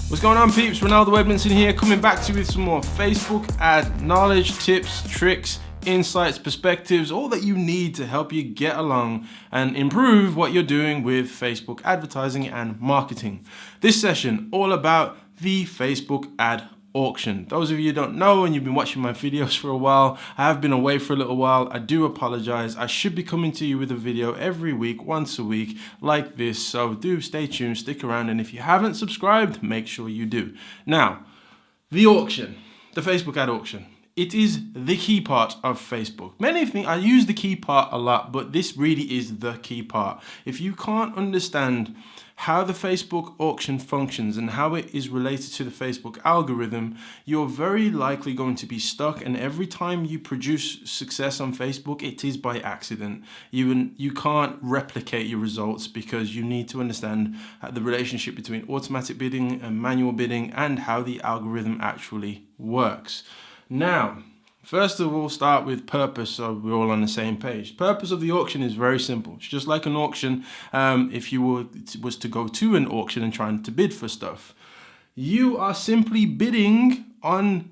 What's going on, peeps? Renaldo Edmondson here, coming back to you with some more Facebook ad knowledge, tips, tricks, insights, perspectives, all that you need to help you get along and improve what you're doing with Facebook advertising and marketing. This session all about the Facebook ad auction. Those of you who don't know and you've been watching my videos for a while, I have been away for a little while. I do apologize. I should be coming to you with a video every week, once a week like this. So do stay tuned, stick around, and if you haven't subscribed, make sure you do. Now, the auction, the Facebook ad auction. It is the key part of Facebook. Many think I use the key part a lot, but this really is the key part. If you can't understand how the Facebook auction functions and how it is related to the Facebook algorithm, you're very likely going to be stuck, and every time you produce success on Facebook, it is by accident. You can't replicate your results because you need to understand the relationship between automatic bidding and manual bidding and how the algorithm actually works. Now, first of all, start with purpose so we're all on the same page. Purpose of the auction is very simple. It's just like an auction. If you was to go to an auction and trying to bid for stuff, you are simply bidding on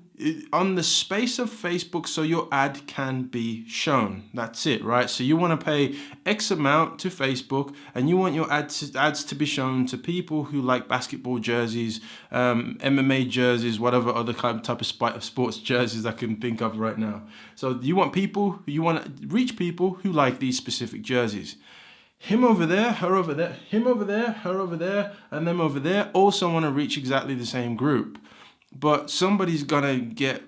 the space of Facebook so your ad can be shown. That's it, right? So you want to pay X amount to Facebook and you want your ads to be shown to people who like basketball jerseys, MMA jerseys, whatever other type of sports jerseys I can think of right now. So you want to reach people who like these specific jerseys. Him over there, her over there, him over there, her over there, and them over there also want to reach exactly the same group. But somebody's gonna get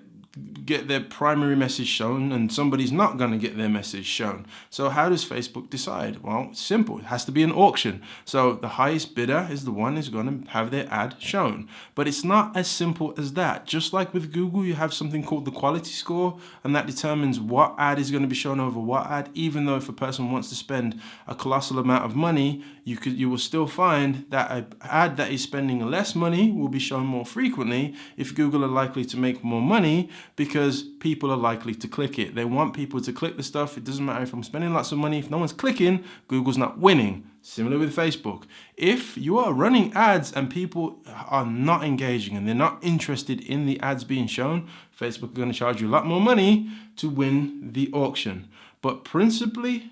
their primary message shown and somebody's not gonna get their message shown. So how does Facebook decide? Well, it's simple. It has to be an auction. So the highest bidder is the one who's gonna have their ad shown. But it's not as simple as that. Just like with Google, you have something called the quality score, and that determines what ad is gonna be shown over what ad. Even though if a person wants to spend a colossal amount of money, you will still find that an ad that is spending less money will be shown more frequently if Google are likely to make more money because people are likely to click it. They want people to click the stuff. It doesn't matter if I'm spending lots of money. If no one's clicking, Google's not winning. Similar with Facebook. If you are running ads and people are not engaging and they're not interested in the ads being shown, Facebook are going to charge you a lot more money to win the auction. But principally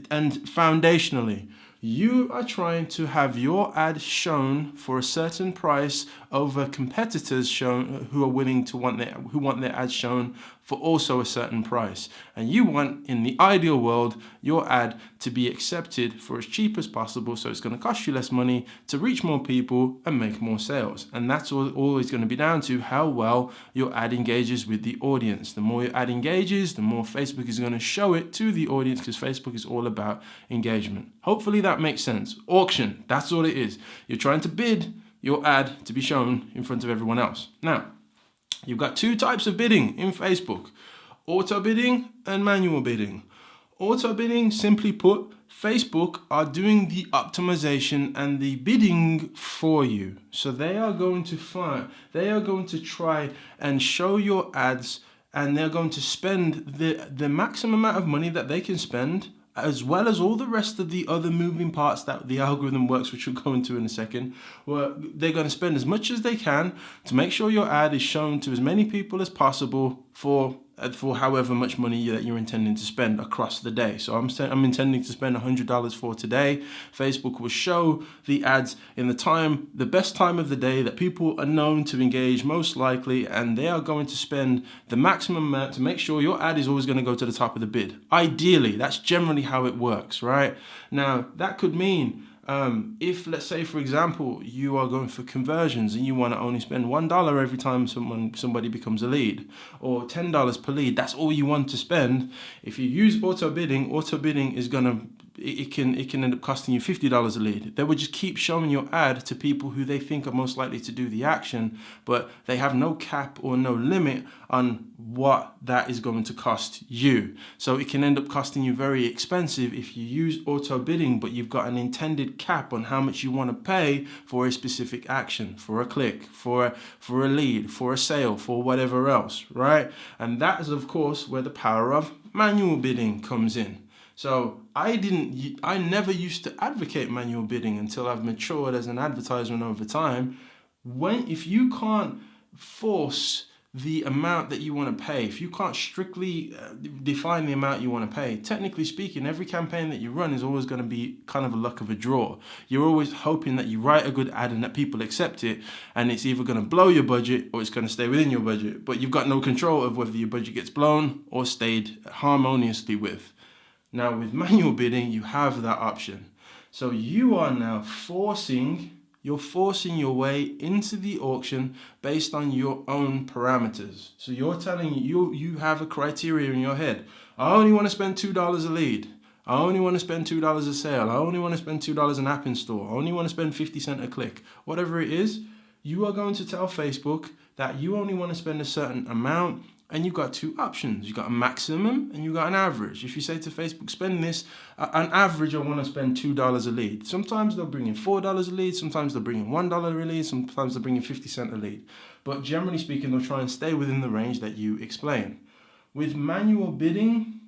and foundationally, you are trying to have your ad shown for a certain price over competitors shown who are willing to want their ads shown for also a certain price. And you want, in the ideal world, your ad to be accepted for as cheap as possible, so it's going to cost you less money to reach more people and make more sales. And that's always going to be down to how well your ad engages with the audience. The more your ad engages, the more Facebook is going to show it to the audience, because Facebook is all about engagement. Hopefully that makes sense. Auction, that's all it is. You're trying to bid your ad to be shown in front of everyone else. Now, you've got two types of bidding in Facebook: auto bidding and manual bidding. Auto bidding, simply put, Facebook are doing the optimization and the bidding for you. So they are going to try and show your ads, and they're going to spend the maximum amount of money that they can spend, as well as all the rest of the other moving parts that the algorithm works, which we'll go into in a second. Well, they're going to spend as much as they can to make sure your ad is shown to as many people as possible for however much money that you're intending to spend across the day. So I'm intending to spend $100 for today. Facebook will show the ads in the best time of the day that people are known to engage most likely, and they are going to spend the maximum amount to make sure your ad is always going to go to the top of the bid. Ideally, that's generally how it works, right? Now, that could mean if, let's say, for example, you are going for conversions and you want to only spend $1 every time somebody becomes a lead, or $10 per lead, that's all you want to spend. If you use auto bidding is going to it can end up costing you $50 a lead. They would just keep showing your ad to people who they think are most likely to do the action, but they have no cap or no limit on what that is going to cost you. So it can end up costing you very expensive if you use auto bidding, but you've got an intended cap on how much you want to pay for a specific action, for a click, for a lead, for a sale, for whatever else, right? And that is, of course, where the power of manual bidding comes in. So I never used to advocate manual bidding until I've matured as an advertiser and over time. If you can't force the amount that you want to pay, if you can't strictly define the amount you want to pay, technically speaking, every campaign that you run is always going to be kind of a luck of a draw. You're always hoping that you write a good ad and that people accept it, and it's either going to blow your budget or it's going to stay within your budget, but you've got no control of whether your budget gets blown or stayed harmoniously with. Now with manual bidding, you have that option. So you are now forcing your way into the auction based on your own parameters. So you're telling you have a criteria in your head. I only want to spend $2 a lead. I only want to spend $2 a sale. I only want to spend $2 an app install. I only want to spend 50 cents a click. Whatever it is, you are going to tell Facebook that you only want to spend a certain amount, and you've got two options. You've got a maximum and you've got an average. If you say to Facebook, spend this, on average, I want to spend $2 a lead. Sometimes they'll bring in $4 a lead. Sometimes they'll bring in $1 a lead. Sometimes they'll bring in 50 cents a lead. But generally speaking, they'll try and stay within the range that you explain. With manual bidding,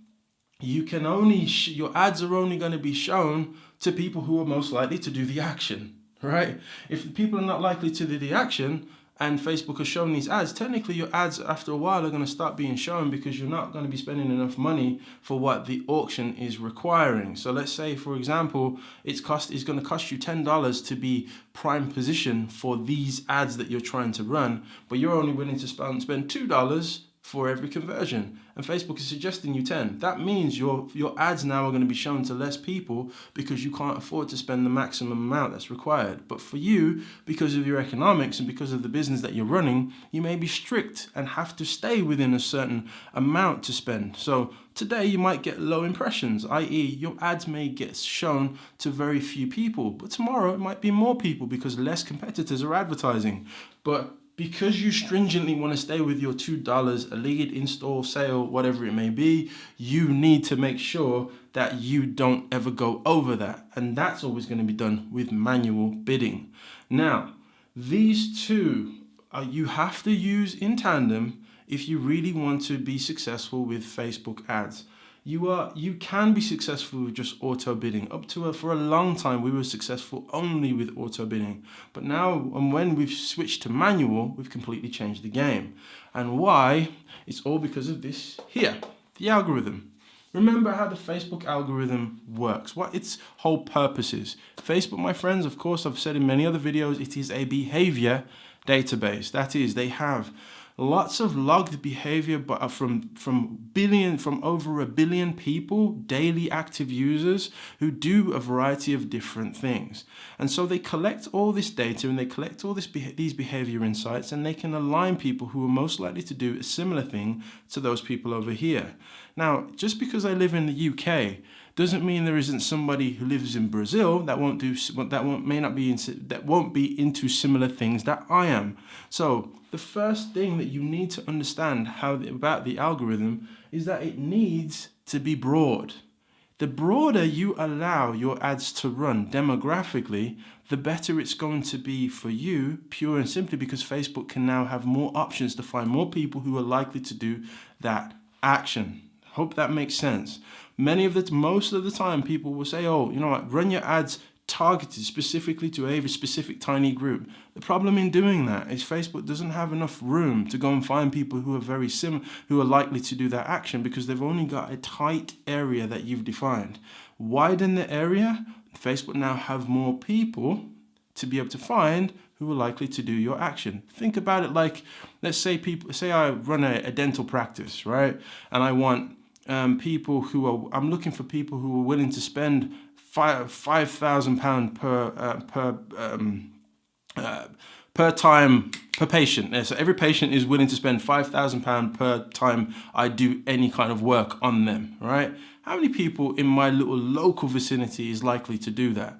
you can only, your ads are only going to be shown to people who are most likely to do the action, right? If the people are not likely to do the action, and Facebook has shown these ads, technically your ads after a while are going to start being shown because you're not going to be spending enough money for what the auction is requiring. So let's say, for example, it's going to cost you $10 to be prime position for these ads that you're trying to run, but you're only willing to spend $2 for every conversion, and Facebook is suggesting you 10. That means your ads now are going to be shown to less people because you can't afford to spend the maximum amount that's required. But for you, because of your economics and because of the business that you're running, you may be strict and have to stay within a certain amount to spend. So today you might get low impressions, i.e. your ads may get shown to very few people, but tomorrow it might be more people because less competitors are advertising. But because you stringently want to stay with your $2 a lead, install, sale, whatever it may be, you need to make sure that you don't ever go over that. And that's always going to be done with manual bidding. Now, these two you have to use in tandem if you really want to be successful with Facebook ads. You can be successful with just auto bidding. For a long time, we were successful only with auto bidding. But now, and when we've switched to manual, we've completely changed the game. And why? It's all because of this here, the algorithm. Remember how the Facebook algorithm works, what its whole purpose is. Facebook, my friends, of course, I've said in many other videos, it is a behavior database. That is, they have lots of logged behavior, but from over 1 billion people, daily active users who do a variety of different things. And so they collect all this data and they collect all these behavior insights, and they can align people who are most likely to do a similar thing to those people over here. Now, just because I live in the UK doesn't mean there isn't somebody who lives in Brazil that won't be into similar things that I am. So the first thing that you need to understand about the algorithm is that it needs to be broad. The broader you allow your ads to run demographically, the better it's going to be for you, pure and simply because Facebook can now have more options to find more people who are likely to do that action. Hope that makes sense. Most of the time, people will say, oh, you know what, run your ads targeted specifically to a specific tiny group. The problem in doing that is Facebook doesn't have enough room to go and find people who are very similar, who are likely to do that action, because they've only got a tight area that you've defined. Widen the area, Facebook now have more people to be able to find who are likely to do your action. Think about it like, let's say I run a dental practice, right? And I want I'm looking for people who are willing to spend £5,000 per time per patient. So every patient is willing to spend £5,000 per time I do any kind of work on them, right? How many people in my little local vicinity is likely to do that?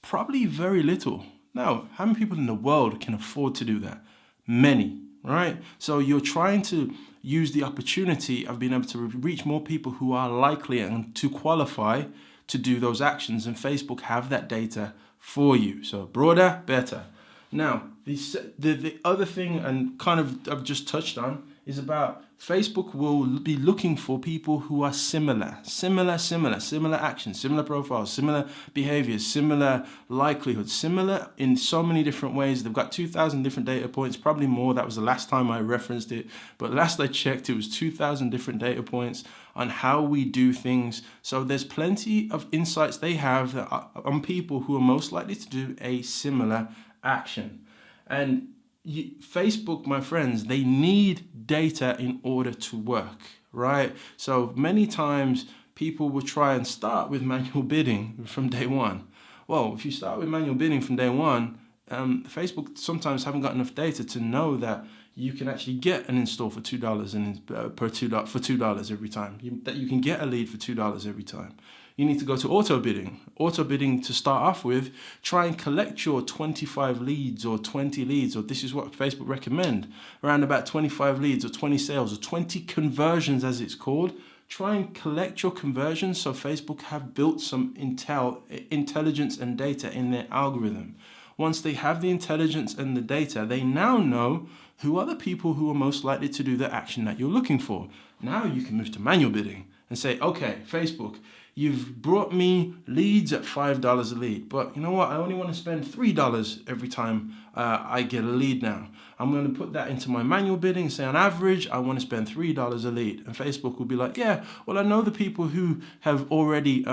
Probably very little. Now, how many people in the world can afford to do that? Many, right? So you're trying to use the opportunity of being able to reach more people who are likely and to qualify to do those actions, and Facebook have that data for you. So broader, better. Now, the other thing, and kind of I've just touched on, is about Facebook will be looking for people who are similar actions, similar profiles, similar behaviors, similar likelihoods, similar in so many different ways. They've got 2,000 different data points, probably more. That was the last time I referenced it. But last I checked, it was 2,000 different data points on how we do things. So there's plenty of insights they have on people who are most likely to do a similar action. And Facebook, my friends, they need data in order to work, right? So many times people will try and start with manual bidding from day one. Well, if you start with manual bidding from day one, Facebook sometimes haven't got enough data to know that you can actually get an install for $2 and for $2 every time. That you can get a lead for $2 every time. You need to go to auto bidding. Auto bidding, to start off with, try and collect your 25 leads or 20 leads, or this is what Facebook recommend, around about 25 leads or 20 sales or 20 conversions as it's called. Try and collect your conversions so Facebook have built some intelligence and data in their algorithm. Once they have the intelligence and the data, they now know who are the people who are most likely to do the action that you're looking for. Now you can move to manual bidding and say, okay, Facebook, you've brought me leads at $5 a lead, but you know what? I only want to spend $3 every time I get a lead now. I'm going to put that into my manual bidding and say on average, I want to spend $3 a lead. And Facebook will be like, yeah, well, I know the people who have already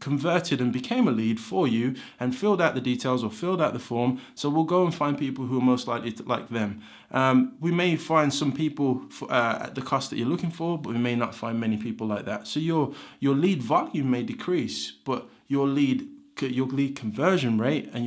converted and became a lead for you and filled out the details or filled out the form. So we'll go and find people who are most likely to like them. We may find some people at the cost that you're looking for, but we may not find many people like that. So your lead volume may decrease, but your lead conversion rate and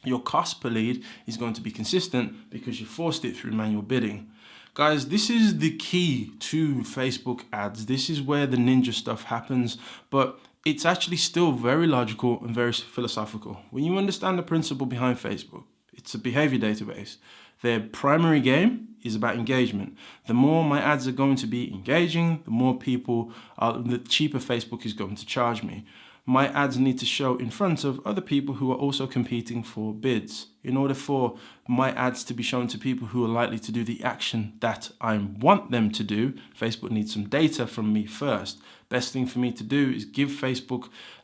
your cost per lead is going to be consistent because you forced it through manual bidding. Guys, this is the key to Facebook ads. This is where the ninja stuff happens, but it's actually still very logical and very philosophical. When you understand the principle behind Facebook, it's a behavior database. Their primary game is about engagement. The more my ads are going to be engaging, the cheaper Facebook is going to charge me. My ads need to show in front of other people who are also competing for bids. In order for my ads to be shown to people who are likely to do the action that I want them to do, Facebook needs some data from me first. Best thing for me to do is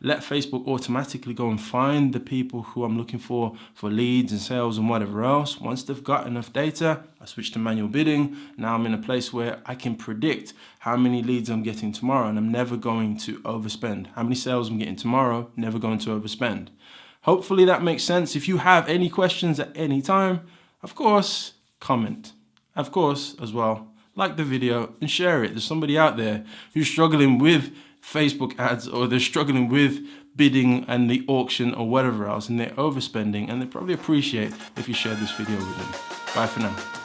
let Facebook automatically go and find the people who I'm looking for leads and sales and whatever else. Once they've got enough data, I switch to manual bidding. Now I'm in a place where I can predict how many leads I'm getting tomorrow, and I'm never going to overspend. How many sales I'm getting tomorrow, never going to overspend. Hopefully that makes sense. If you have any questions at any time, of course, comment. Of course, as well, like the video and share it. There's somebody out there who's struggling with Facebook ads, or they're struggling with bidding and the auction or whatever else, and they're overspending, and they probably appreciate if you share this video with them. Bye for now.